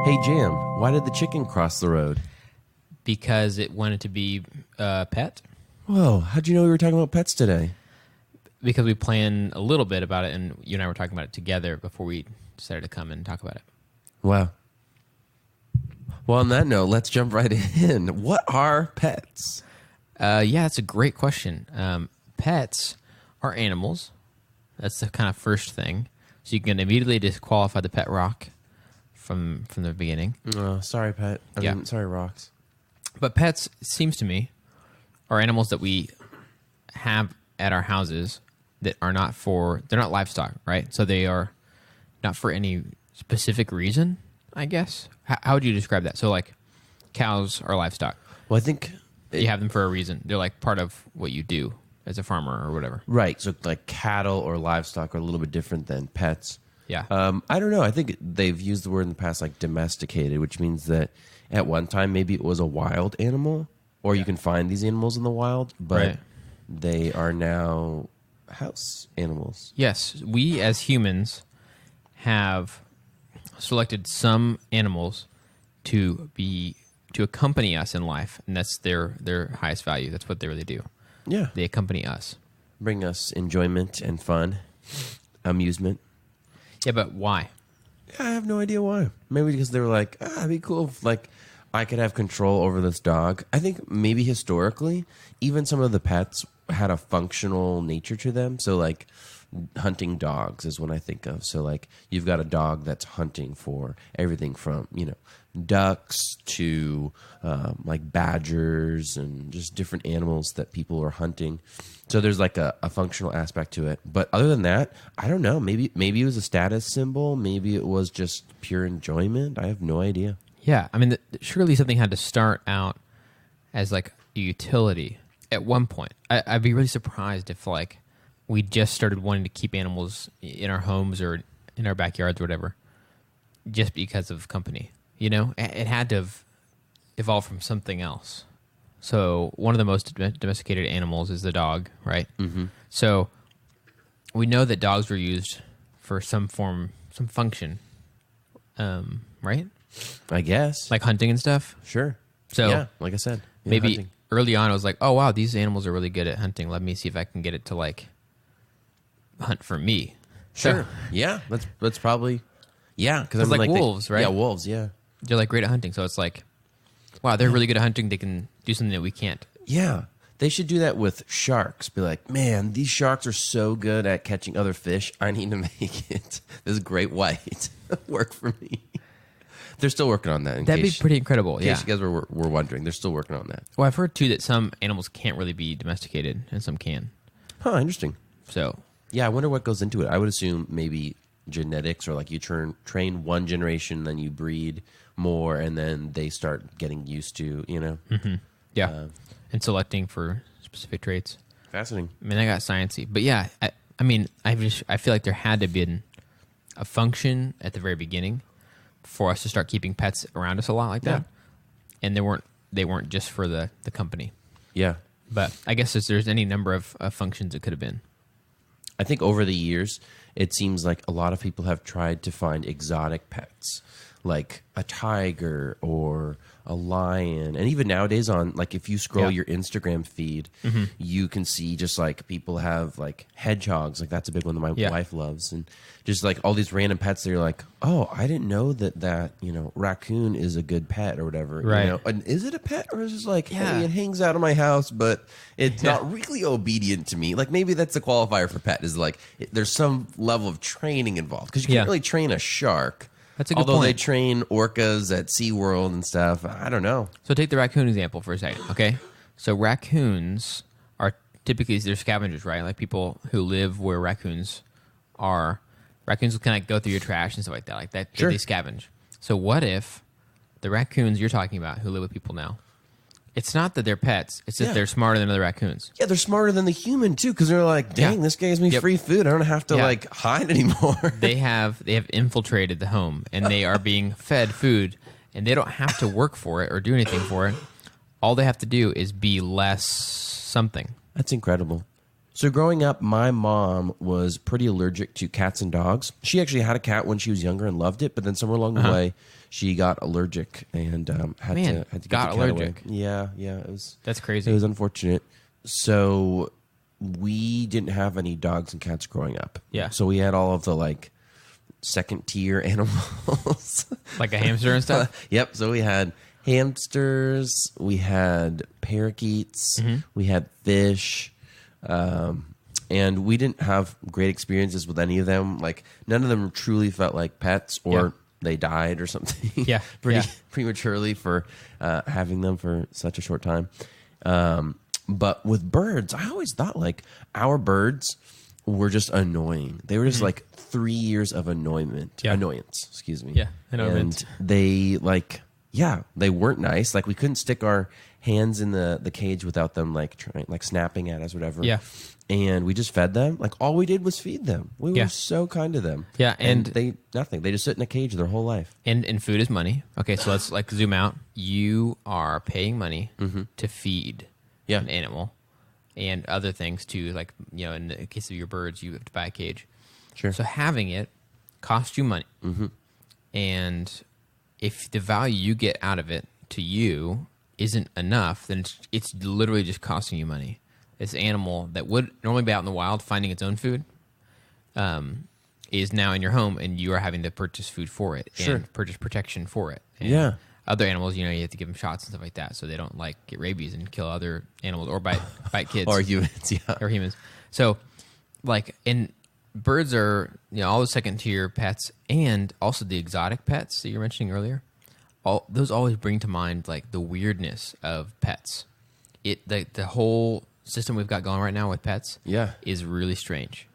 Hey, Jam, why did the chicken cross the road? Because it wanted to be a pet. Whoa, how'd you know we were talking about pets today? Because we planned a little bit about it, and you and I were talking about it together before we decided to come and talk about it. Wow. Well, on that note, let's jump right in. What are pets? Yeah, that's a great question. Pets are animals. That's the kind of first thing. So you can immediately disqualify the pet rock from the beginning. Oh, sorry, pet. Yeah. Sorry, rocks. But pets, it seems to me, are animals that we have at our houses that are not they're not livestock, right? So they are not for any specific reason, I guess. How would you describe that? So, like, cows are livestock. Well, I think... You have them for a reason. They're like part of what you do as a farmer or whatever. Right. So, like, cattle or livestock are a little bit different than pets. Yeah. I don't know. I think they've used the word in the past, like, domesticated, which means that at one time maybe it was a wild animal, or you can find these animals in the wild, but Right. they are now house animals. Yes. We as humans have selected some animals to accompany us in life, and that's their highest value. That's what they really do. Yeah. They accompany us. Bring us enjoyment and fun, amusement. Yeah, but why? I have no idea why. Maybe because they were like, it'd be cool if, like, I could have control over this dog. I think maybe historically, even some of the pets had a functional nature to them. So, like, hunting dogs is what I think of. So, like, you've got a dog that's hunting for everything from, ducks to, like, badgers and just different animals that people are hunting. So there's like a functional aspect to it. But other than that, I don't know. Maybe it was a status symbol. Maybe it was just pure enjoyment. I have no idea. Yeah, I mean, surely something had to start out as like a utility at one point. I'd be really surprised if like we just started wanting to keep animals in our homes or in our backyards or whatever just because of company. It had to have evolved from something else. So one of the most domesticated animals is the dog, right? Mm-hmm. So we know that dogs were used for some function, right? I guess. Like hunting and stuff. Sure. So yeah, like I said. maybe hunting. early on I was like, oh, wow, these animals are really good at hunting. Let me see if I can get it to like hunt for me. Sure. So, Yeah, that's probably... Yeah, because It's like wolves, right? Yeah, wolves, yeah. they're like great at hunting. So it's like, wow, they're really good at hunting. They can do something that we can't. Yeah. They should do that with sharks. Be like, man, these sharks are so good at catching other fish. I need to make it this great white work for me. They're still working on that. That'd be pretty incredible. In Yeah. case you guys were wondering, they're still working on that. Well, I've heard too that some animals can't really be domesticated and some can. Huh, interesting. So Yeah, I wonder what goes into it. I would assume maybe genetics, or like you train one generation, then you breed more, and then they start getting used to, yeah, and selecting for specific traits. Fascinating. I mean, I got sciencey, but yeah, I mean, I feel like there had to be a function at the very beginning for us to start keeping pets around us a lot like that, and they weren't just for the company. Yeah. But I guess if there's any number of functions it could have been. I think over the years, it seems like a lot of people have tried to find exotic pets, like a tiger or a lion. And even nowadays on, like, if you scroll your Instagram feed, you can see just like people have like hedgehogs. Like, that's a big one that my wife loves. And just like all these random pets that you're like, oh, I didn't know that raccoon is a good pet or whatever. Right. And is it a pet, or is it just like, hey, it hangs out of my house, but it's not really obedient to me? Like, maybe that's the qualifier for pet, is like there's some level of training involved, because you can't really train a shark. That's a good Although point. they train orcas at SeaWorld and stuff. I don't know. So take the raccoon example for a second, okay? So raccoons are typically, they're scavengers, right? Like people who live where raccoons are. Raccoons will kind of go through your trash and stuff like that. Like that, Sure. they scavenge. So what if the raccoons you're talking about who live with people now, it's not that they're pets, it's that they're smarter than other raccoons. Yeah, they're smarter than the human, too, because they're like, dang, this guy gives me free food. I don't have to, like, hide anymore. They have infiltrated the home, and they are being fed food, and they don't have to work for it or do anything for it. All they have to do is be less something. That's incredible. So growing up, my mom was pretty allergic to cats and dogs. She actually had a cat when she was younger and loved it, but then somewhere along the way, she got allergic and had Man, to get got the cat away. allergic. Yeah, it was That's crazy. It was unfortunate. So we didn't have any dogs and cats growing up. Yeah. So we had all of the like second tier animals. Like a hamster and stuff? Yep. So we had hamsters, we had parakeets, we had fish, and we didn't have great experiences with any of them. Like none of them truly felt like pets, or they died or something. Yeah. pretty prematurely for having them for such a short time. But with birds, I always thought like our birds were just annoying. They were just like 3 years of annoyance. Excuse me. Yeah, annoyance. And they like, they weren't nice. Like we couldn't stick our hands in the cage without them like trying, like snapping at us, or whatever. Yeah. And we just fed them. Like all we did was feed them. We were so kind to them. Yeah, and they nothing. They just sit in a cage their whole life. And food is money. Okay, so let's like zoom out. You are paying money to feed an animal and other things too. Like, you know, in the case of your birds, you have to buy a cage. Sure. So having it costs you money. And if the value you get out of it to you isn't enough, then it's literally just costing you money. This animal that would normally be out in the wild finding its own food is now in your home, and you are having to purchase food for it and purchase protection for it. And other animals, you know, you have to give them shots and stuff like that so they don't like get rabies and kill other animals or bite kids Or humans, or humans. So, like, and birds are, you know, all the second tier pets, and also the exotic pets that you were mentioning earlier. All those always bring to mind like the weirdness of pets. The whole system we've got going right now with pets is really strange.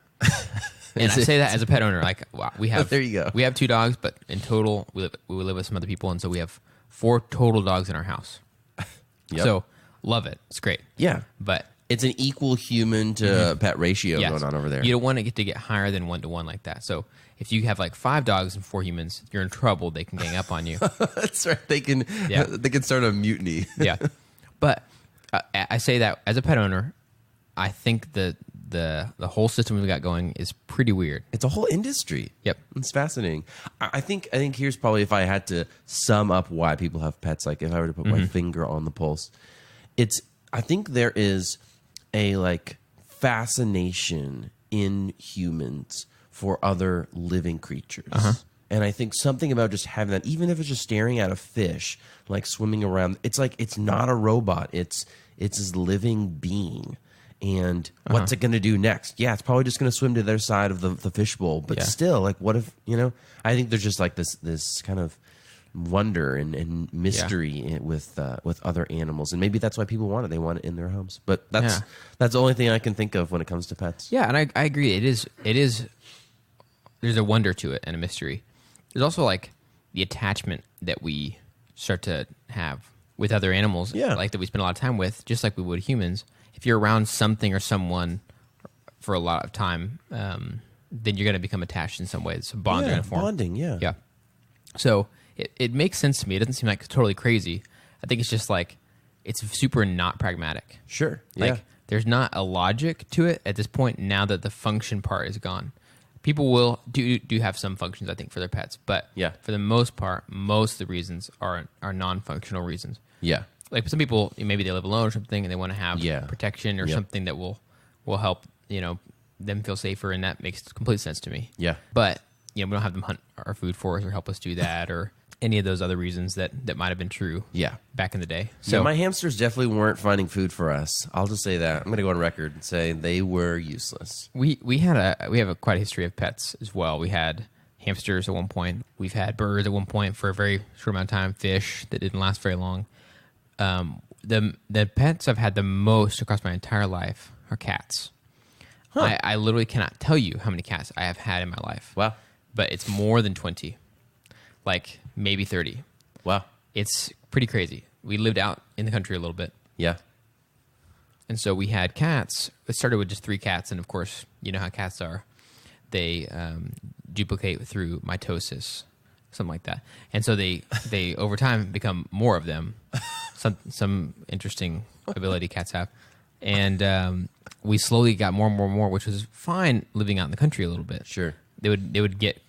And I say that as a pet owner. Like, wow, we have there you go. We have 2 dogs, but in total we live with some other people, and so we have 4 total dogs in our house. So love it. It's great. Yeah. But it's an equal human to pet ratio going on over there. You don't want to get higher than 1-to-1 like that. So if you have like 5 dogs and 4 humans, you're in trouble. They can gang up on you. That's right. They can start a mutiny. Yeah. But I say that as a pet owner, I think the whole system we've got going is pretty weird. It's a whole industry. Yep. It's fascinating. I think here's probably, if I had to sum up why people have pets, like if I were to put my finger on the pulse, I think there is a like fascination in humans for other living creatures. And I think something about just having that, even if it's just staring at a fish, like swimming around, it's like, it's not a robot. It's this living being. And what's it going to do next? Yeah, it's probably just going to swim to their side of the fishbowl. But still, like, what if, you know, I think there's just like this kind of wonder and mystery with other animals. And maybe that's why people want it. They want it in their homes. But that's the only thing I can think of when it comes to pets. Yeah, and I agree. It is, there's a wonder to it and a mystery. There's also like the attachment that we start to have with other animals, like that we spend a lot of time with, just like we would humans. If you're around something or someone for a lot of time, then you're going to become attached in some ways. Bonds are going to form. Bonding, Yeah. So it makes sense to me. It doesn't seem like totally crazy. I think it's just like, it's super not pragmatic. Sure. Like, there's not a logic to it at this point now that the function part is gone. People will do have some functions, I think, for their pets. But for the most part, most of the reasons are non-functional reasons. Yeah. Like some people, maybe they live alone or something, and they want to have protection or something that will help, you know, them feel safer, and that makes complete sense to me. Yeah. But you know, we don't have them hunt our food for us or help us do that, or any of those other reasons that might have been true. Back in the day. So my hamsters definitely weren't finding food for us. I'll just say that. I'm going to go on record and say they were useless. We have quite a history of pets as well. We had hamsters at one point. We've had birds at one point for a very short amount of time. Fish that didn't last very long. The pets I've had the most across my entire life are cats. I literally cannot tell you how many cats I have had in my life. Wow. But it's more than 20. Like maybe 30. Wow. It's pretty crazy. We lived out in the country a little bit. Yeah. And so we had cats. It started with just 3 cats. And of course, you know how cats are. They duplicate through mitosis, something like that. And so they over time become more of them. Some interesting ability cats have. and we slowly got more and more and more, which was fine living out in the country a little bit. Sure. They would get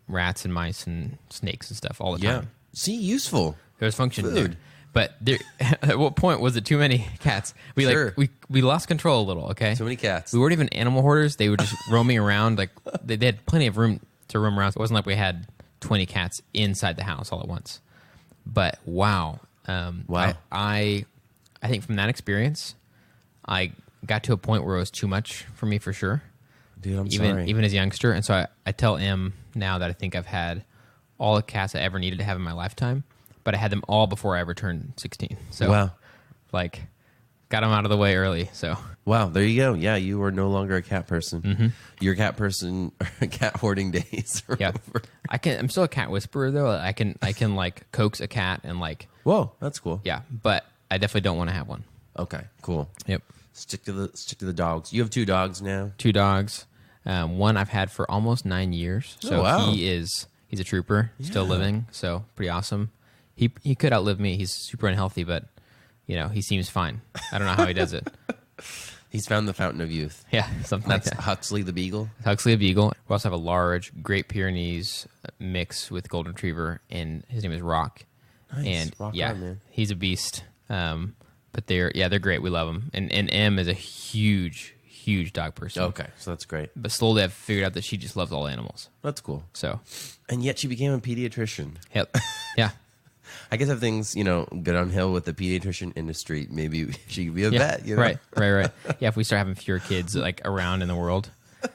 rats and mice and snakes and stuff all the Yeah. time. See, useful. There was function Food. there. But there, at what point was it too many cats? Sure. We lost control a little. Okay, Too many cats. we weren't even animal hoarders. They were just roaming around. Like they had plenty of room to roam around. So it wasn't like we had 20 cats inside the house all at once. But wow, Wow. I think from that experience, I got to a point where it was too much for me for sure. Dude, I'm even sorry. even as a youngster. And so I tell Em now that I think I've had all the cats I ever needed to have in my lifetime, but I had them all before I ever turned 16. So Wow. like got them out of the way early. So Wow, there you go. Yeah, you are no longer a cat person. Mm-hmm. Your cat person, cat hoarding days are yeah, over. I'm still a cat whisperer though. I can like coax a cat and like, Whoa, that's cool. yeah, but I definitely don't want to have one. Okay, cool. Yep. Stick to the dogs. You have 2 dogs now. 2 dogs. One I've had for almost 9 years. So Oh, wow. he's a trooper, still Yeah. living. So pretty awesome. He could outlive me. He's super unhealthy, but he seems fine. I don't know how he does it. He's found the fountain of youth. Yeah, something That's like that. Huxley the Beagle. Huxley a Beagle. We also have a large Great Pyrenees mix with Golden Retriever, and his name is Rock. Nice. And Rock yeah, on, man. he's a beast. But they're great. We love them. And Em is a huge dog person. Okay, so that's great. But slowly I've figured out that she just loves all animals. That's cool. So, And yet she became a pediatrician. yep. Yeah. I guess if things, go downhill with the pediatrician industry, maybe she could be a Yeah. vet. Right. Yeah, if we start having fewer kids like around in the world.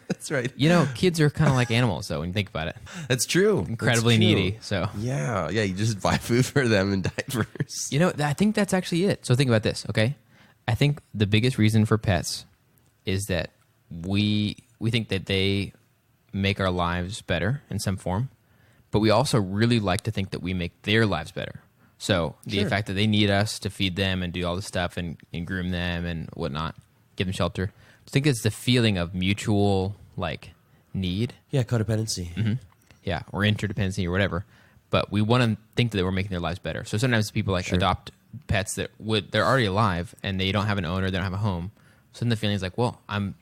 That's right. Kids are kind of like animals though when you think about it. That's true. Incredibly That's true. needy. So, Yeah, you just buy food for them and diapers. I think that's actually it. So think about this, okay? I think the biggest reason for pets is that we think that they make our lives better in some form, but we also really like to think that we make their lives better. So the Sure. fact that they need us to feed them and do all this stuff and groom them and whatnot, give them shelter. I think it's the feeling of mutual need. Yeah, codependency. Yeah, or interdependency or whatever. But we want to think that we're making their lives better. So sometimes people adopt pets that they're already alive and they don't have an owner, they don't have a home. So then the feeling is like, well, I'm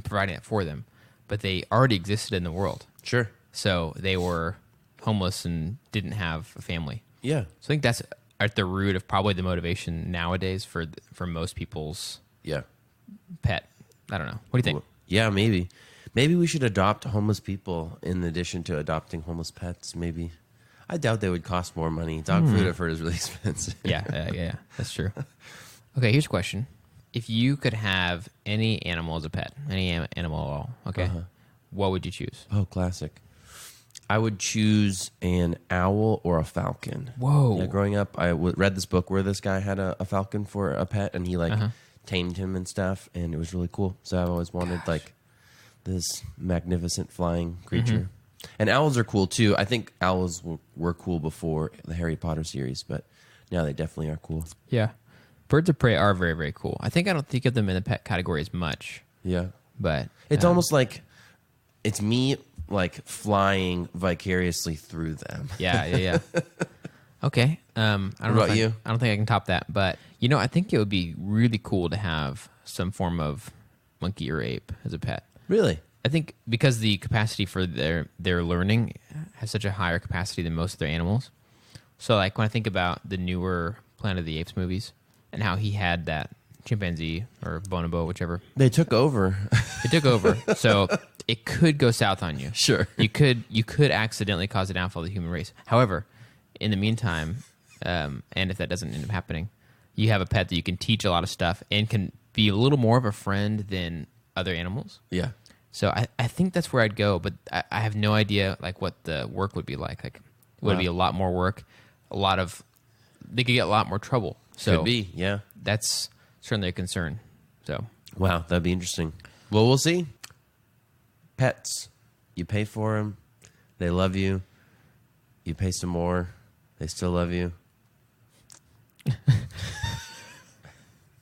providing it for them, but they already existed in the world. Sure. So they were homeless and didn't have a family. Yeah. So I think that's at the root of probably the motivation nowadays for most people's Yeah. pet. I don't know. What do you think? Yeah, maybe. Maybe we should adopt homeless people in addition to adopting homeless pets, maybe. I doubt they would cost more money. Dog food, I've heard, is really expensive. Yeah. That's true. Okay, here's a question. If you could have any animal as a pet, any animal at all, okay, what would you choose? Oh, classic. I would choose an owl or a falcon. Whoa. Yeah, growing up, I read this book where this guy had a falcon for a pet, and he tamed him and stuff, and it was really cool. So I've always wanted this magnificent flying creature. And owls are cool too. I think owls were cool before the Harry Potter series, but now they definitely are cool. Yeah. Birds of prey are very, very cool. I don't think of them in the pet category as much, Yeah. but It's almost like it's me flying vicariously through them. yeah. Okay. I don't know about if you? I don't think I can top that, but I think it would be really cool to have some form of monkey or ape as a pet. Really? I think because the capacity for their learning has such a higher capacity than most of their animals. So when I think about the newer Planet of the Apes movies and how he had that chimpanzee or bonobo, whichever, They took over. it took over. So it could go south on you. Sure. You could accidentally cause the downfall of the human race. However, in the meantime, and if that doesn't end up happening, you have a pet that you can teach a lot of stuff and can be a little more of a friend than other animals. Yeah. So I think that's where I'd go, but I have no idea what the work would be like. Would it be a lot more work? They could get a lot more trouble. So Could be, yeah. that's certainly a concern. So Wow, that'd be interesting. Well, we'll see. Pets, you pay for them, they love you. You pay some more, they still love you.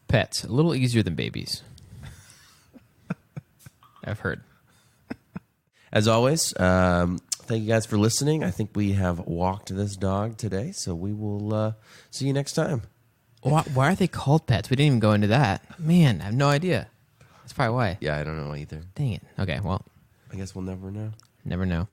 pets, a little easier than babies. I've heard. As always, thank you guys for listening. I think we have walked this dog today, so we will see you next time. Why are they called pets? We didn't even go into that. Man, I have no idea. That's probably why. Yeah, I don't know either. Dang it. Okay, well, I guess we'll never know. never know.